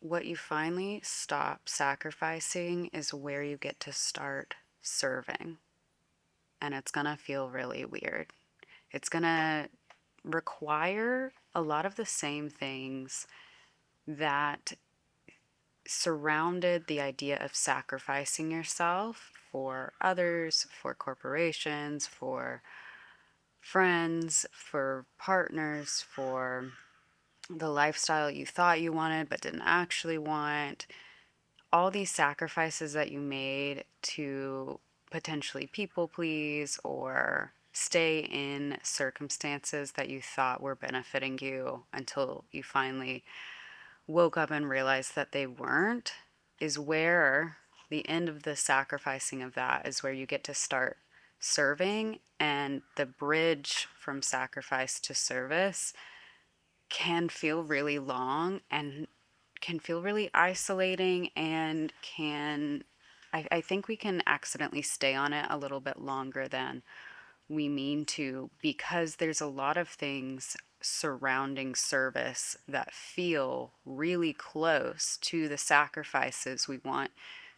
what you finally stop sacrificing is where you get to start serving. And it's going to feel really weird. It's going to require a lot of the same things that surrounded the idea of sacrificing yourself for others, for corporations, for friends, for partners, for the lifestyle you thought you wanted but didn't actually want. All these sacrifices that you made to potentially people please or stay in circumstances that you thought were benefiting you until you finally woke up and realized that they weren't, is where the end of the sacrificing of that is where you get to start serving. And the bridge from sacrifice to service can feel really long and can feel really isolating and I think we can accidentally stay on it a little bit longer than we mean to, because there's a lot of things surrounding service that feel really close to the sacrifices we want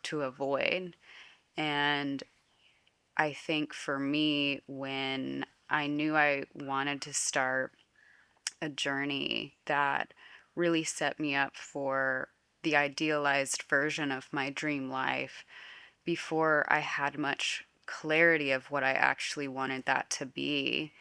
to avoid. And I think for me, when I knew I wanted to start a journey that really set me up for the idealized version of my dream life, before I had much clarity of what I actually wanted that to be,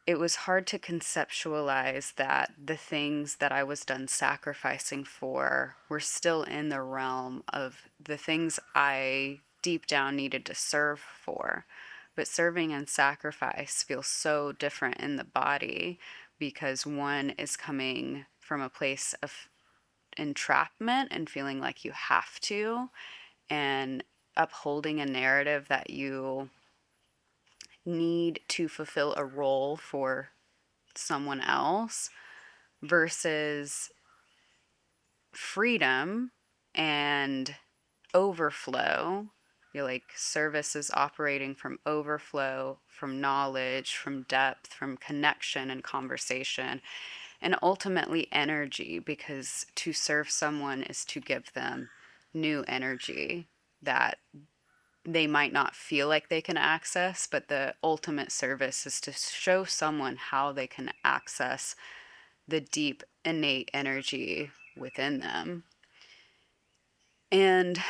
it was hard to conceptualize that the things that I was done sacrificing for were still in the realm of the things I deep down needed to serve for. But serving and sacrifice feels so different in the body because one is coming from a place of entrapment and feeling like you have to, and upholding a narrative that you need to fulfill a role for someone else, versus freedom and overflow. You're like service is operating from overflow, from knowledge, from depth, from connection and conversation, and ultimately energy, because to serve someone is to give them new energy that they might not feel like they can access, but the ultimate service is to show someone how they can access the deep innate energy within them. And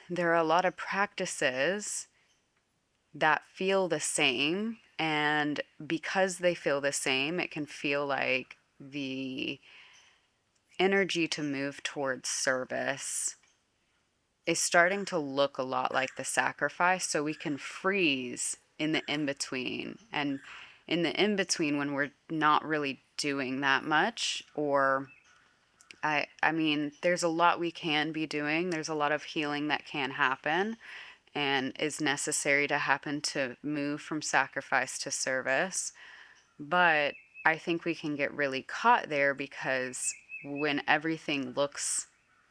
there are a lot of practices that feel the same. And because they feel the same, it can feel like the energy to move towards service is starting to look a lot like the sacrifice. So we can freeze in the in between. And in the in between, when we're not really doing that much, or I mean, there's a lot we can be doing. There's a lot of healing that can happen and is necessary to happen to move from sacrifice to service. But I think we can get really caught there because when everything looks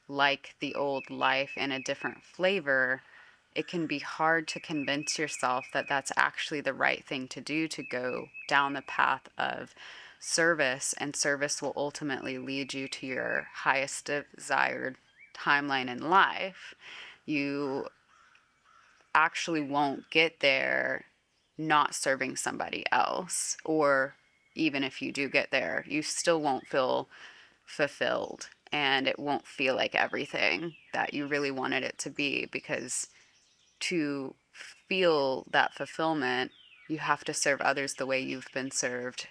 like the old life in a different flavor, it can be hard to convince yourself that that's actually the right thing to do, to go down the path of service, and service will ultimately lead you to your highest desired timeline in life. You actually won't get there not serving somebody else, or even if you do get there, you still won't feel fulfilled, and it won't feel like everything that you really wanted it to be, because to feel that fulfillment, you have to serve others the way you've been served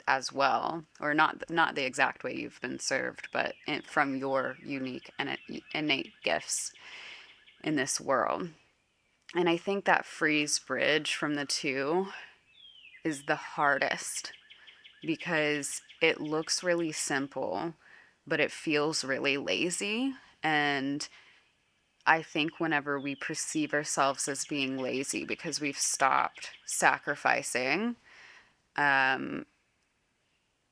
as well, or not the exact way you've been served, but from your unique and innate gifts in this world. And I think that freeze bridge from the two is the hardest, because it looks really simple, but it feels really lazy. And I think whenever we perceive ourselves as being lazy because we've stopped sacrificing, um,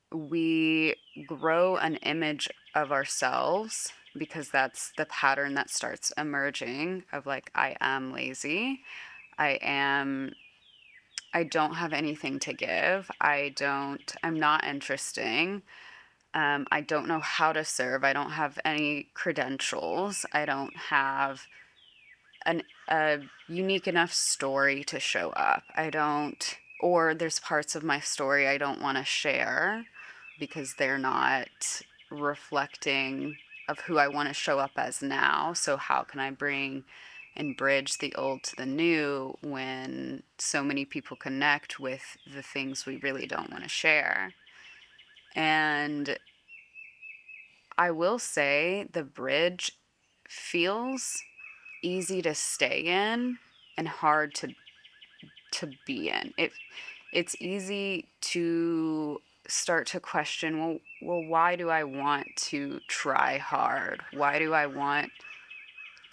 we grow an image of ourselves, because that's the pattern that starts emerging of like, I am lazy. I don't have anything to give. I'm not interesting. I don't know how to serve. I don't have any credentials. I don't have a unique enough story to show up. I don't, or there's parts of my story I don't want to share because they're not reflecting of who I want to show up as now. So how can I bring and bridge the old to the new when so many people connect with the things we really don't want to share? And I will say the bridge feels easy to stay in and hard to be in. It's easy to start to question, well, why do I want to try hard? Why do I want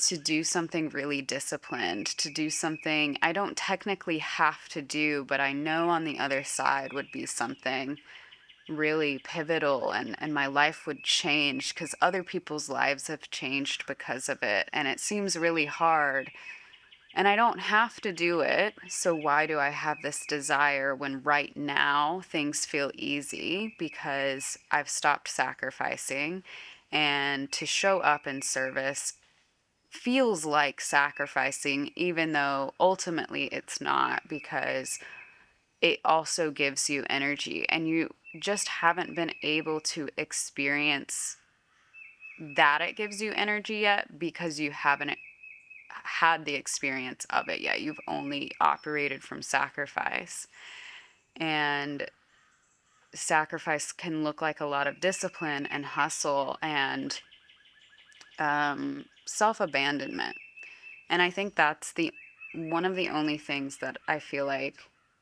to do something really disciplined, to do something I don't technically have to do, but I know on the other side would be something really pivotal, and my life would change because other people's lives have changed because of it. And it seems really hard. And I don't have to do it. So why do I have this desire when right now things feel easy because I've stopped sacrificing? And to show up in service feels like sacrificing, even though ultimately it's not, because it also gives you energy, and you just haven't been able to experience that it gives you energy yet because you haven't had the experience of it yet. You've only operated from sacrifice. And sacrifice can look like a lot of discipline and hustle and self abandonment. And I think that's the one of the only things that I feel like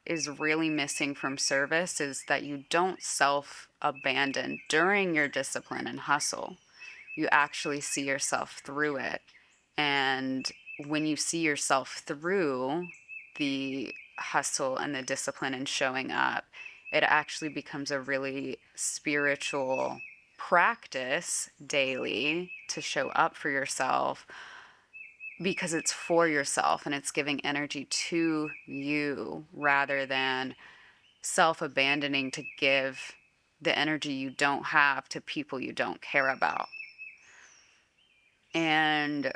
is really missing from service is that you don't self abandon during your discipline and hustle. You actually see yourself through it. And when you see yourself through the hustle and the discipline and showing up, it actually becomes a really spiritual practice daily to show up for yourself because it's for yourself and it's giving energy to you rather than self abandoning to give the energy you don't have to people you don't care about. And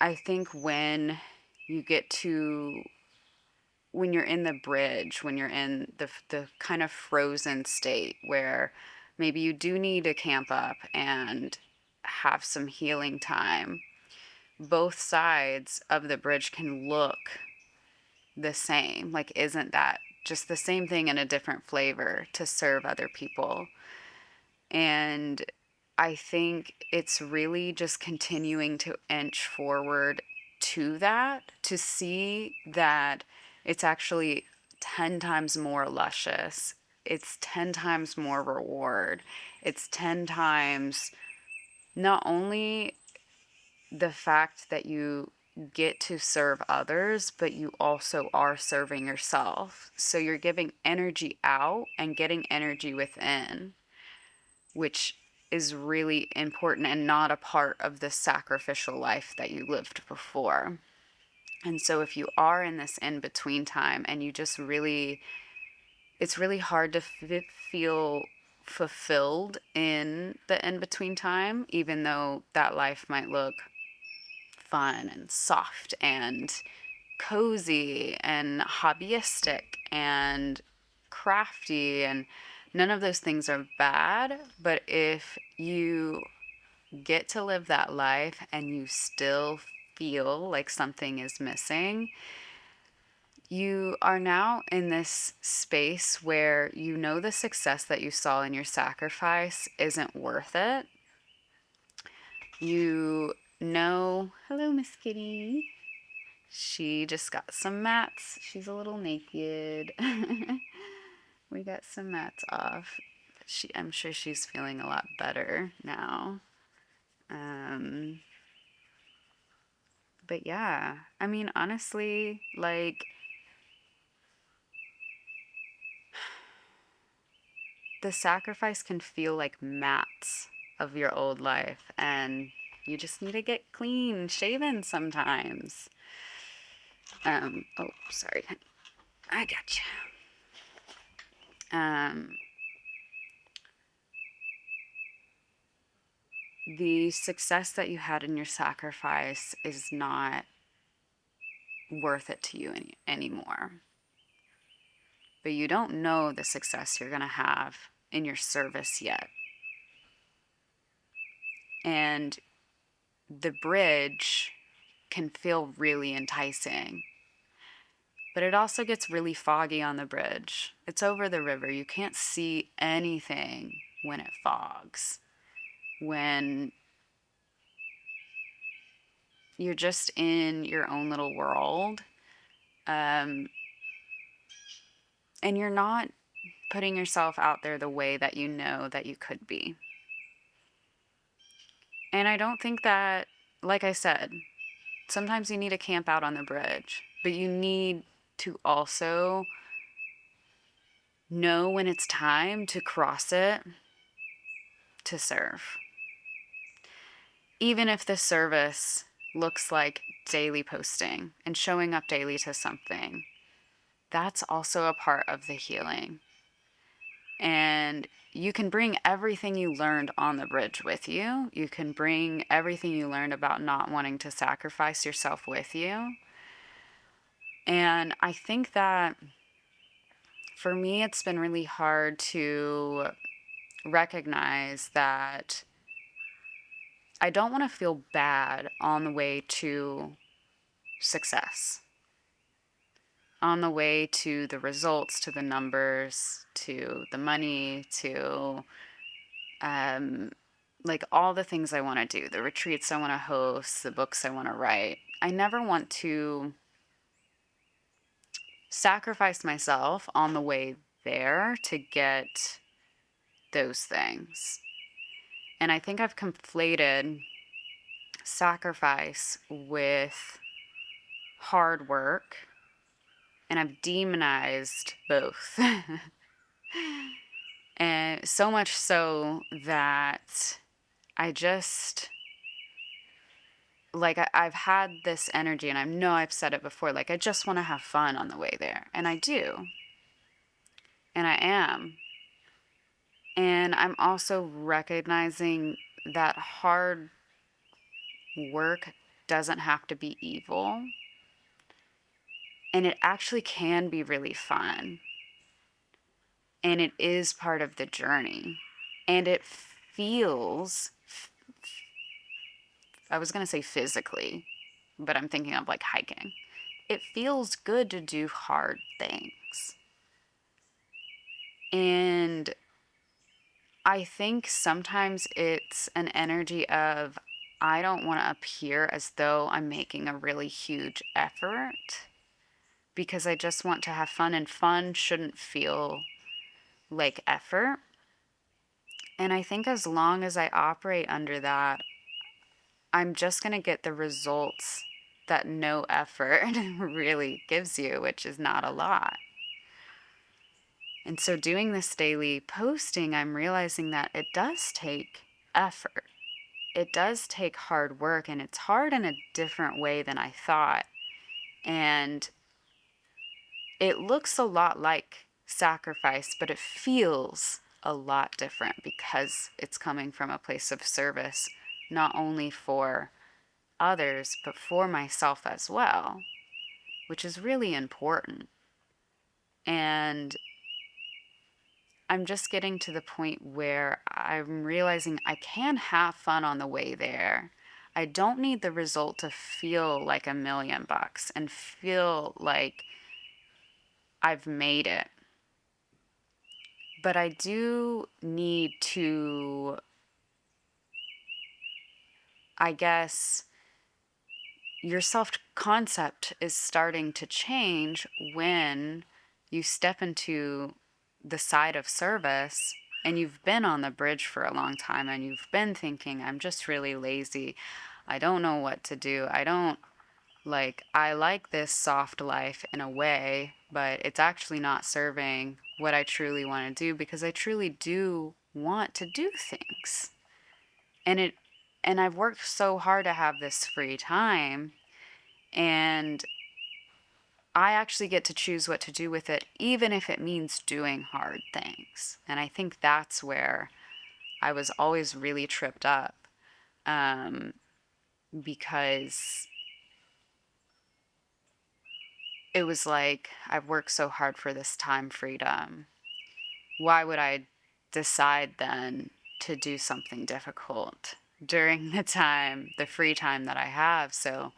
I think you get to, when you're in the bridge, when you're in the kind of frozen state where maybe you do need to camp up and have some healing time, both sides of the bridge can look the same. Like, isn't that just the same thing in a different flavor to serve other people? And I think it's really just continuing to inch forward to that, to see that it's actually 10 times more luscious. It's 10 times more reward. It's 10 times not only the fact that you get to serve others, but you also are serving yourself. So you're giving energy out and getting energy within, which is really important and not a part of the sacrificial life that you lived before. And so if you are in this in between time and you just really, it's really hard to feel fulfilled in the in between time, even though that life might look fun and soft and cozy and hobbyistic and crafty, and none of those things are bad. But if you get to live that life and you still feel like something is missing, you are now in this space where you know the success that you saw in your sacrifice isn't worth it. You know, hello, Miss Kitty. She just got some mats. She's a little naked. We got some mats off. I'm sure she's feeling a lot better now. But yeah, I mean, honestly, like, the sacrifice can feel like mats of your old life, and you just need to get clean shaven sometimes. Oh, sorry. I gotcha. the success that you had in your sacrifice is not worth it to you anymore. But you don't know the success you're going to have in your service yet. And the bridge can feel really enticing, but it also gets really foggy on the bridge. It's over the river. You can't see anything when it fogs. When you're just in your own little world, and you're not putting yourself out there the way that you know that you could be. And I don't think that, like I said, sometimes you need to camp out on the bridge, but you need to also know when it's time to cross it to serve. Even if the service looks like daily posting and showing up daily to something, that's also a part of the healing. And you can bring everything you learned on the bridge with you. You can bring everything you learned about not wanting to sacrifice yourself with you. And I think that for me, it's been really hard to recognize that I don't want to feel bad on the way to success, on the way to the results, to the numbers, to the money, to like all the things I want to do, the retreats I want to host, the books I want to write. I never want to sacrifice myself on the way there to get those things. And I think I've conflated sacrifice with hard work, and I've demonized both. And so much so that I just, like, I've had this energy, and I know I've said it before, like, I just want to have fun on the way there. And I do. And I am. And I'm also recognizing that hard work doesn't have to be evil. And it actually can be really fun. And it is part of the journey. And it feels, I was going to say physically, but I'm thinking of like hiking. It feels good to do hard things. And I think sometimes it's an energy of, I don't want to appear as though I'm making a really huge effort, because I just want to have fun, and fun shouldn't feel like effort. And I think as long as I operate under that, I'm just going to get the results that no effort really gives you, which is not a lot. And so doing this daily posting, I'm realizing that it does take effort. It does take hard work, and it's hard in a different way than I thought. And it looks a lot like sacrifice, but it feels a lot different because it's coming from a place of service, not only for others, but for myself as well, which is really important. And I'm just getting to the point where I'm realizing I can have fun on the way there. I don't need the result to feel like $1,000,000 and feel like I've made it. But I do need to, I guess, your self-concept is starting to change when you step into the side of service and you've been on the bridge for a long time and you've been thinking, I'm just really lazy. I don't know what to do. I like this soft life in a way, but it's actually not serving what I truly want to do, because I truly do want to do things. And I've worked so hard to have this free time, and I actually get to choose what to do with it, even if it means doing hard things. And I think that's where I was always really tripped up, because it was like, I've worked so hard for this time freedom. Why would I decide then to do something difficult during the free time that I have? So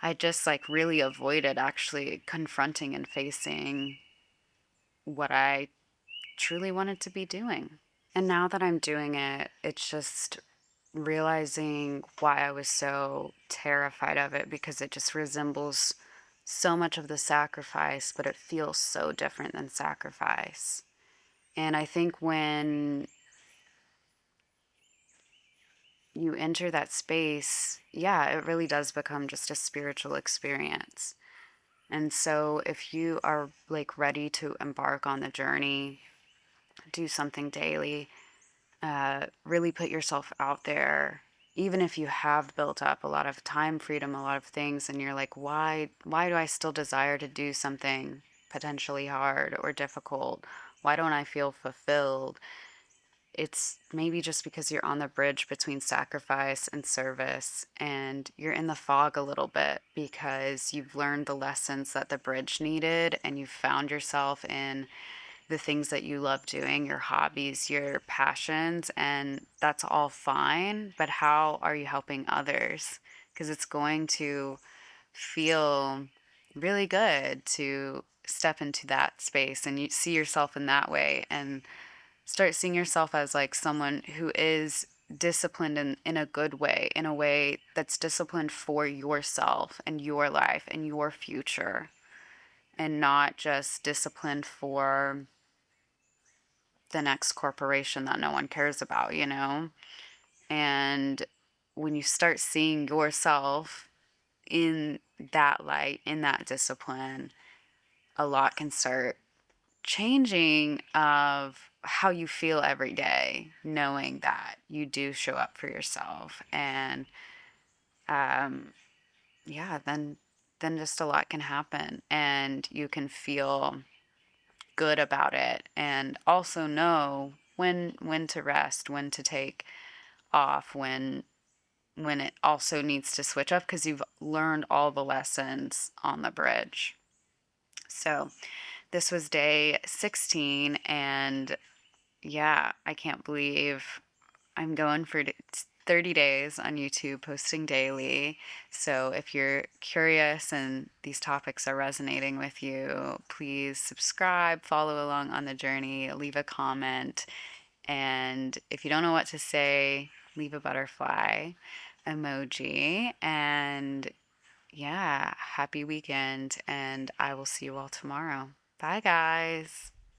I just like really avoided actually confronting and facing what I truly wanted to be doing. And now that I'm doing it, it's just realizing why I was so terrified of it, because it just resembles so much of the sacrifice, but it feels so different than sacrifice. And I think when you enter that space, yeah, it really does become just a spiritual experience. And so if you are like ready to embark on the journey, do something daily, really put yourself out there, even if you have built up a lot of time freedom, a lot of things, and you're like, why do I still desire to do something potentially hard or difficult? Why don't I feel fulfilled? It's maybe just because you're on the bridge between sacrifice and service, and you're in the fog a little bit because you've learned the lessons that the bridge needed, and you've found yourself in the things that you love doing, your hobbies, your passions, and that's all fine. But how are you helping others? Because it's going to feel really good to step into that space and you see yourself in that way, and start seeing yourself as like someone who is disciplined in a good way, in a way that's disciplined for yourself and your life and your future, and not just disciplined for the next corporation that no one cares about, you know? And when you start seeing yourself in that light, in that discipline, a lot can start changing of how you feel every day, knowing that you do show up for yourself. And um, yeah, then just a lot can happen, and you can feel good about it, and also know when to rest, when to take off, when it also needs to switch up, because you've learned all the lessons on the bridge. So this was day 16, and yeah, I can't believe I'm going for 30 days on YouTube, posting daily. So if you're curious and these topics are resonating with you, please subscribe, follow along on the journey, leave a comment. And if you don't know what to say, leave a butterfly emoji. And yeah, happy weekend. And I will see you all tomorrow. Bye, guys.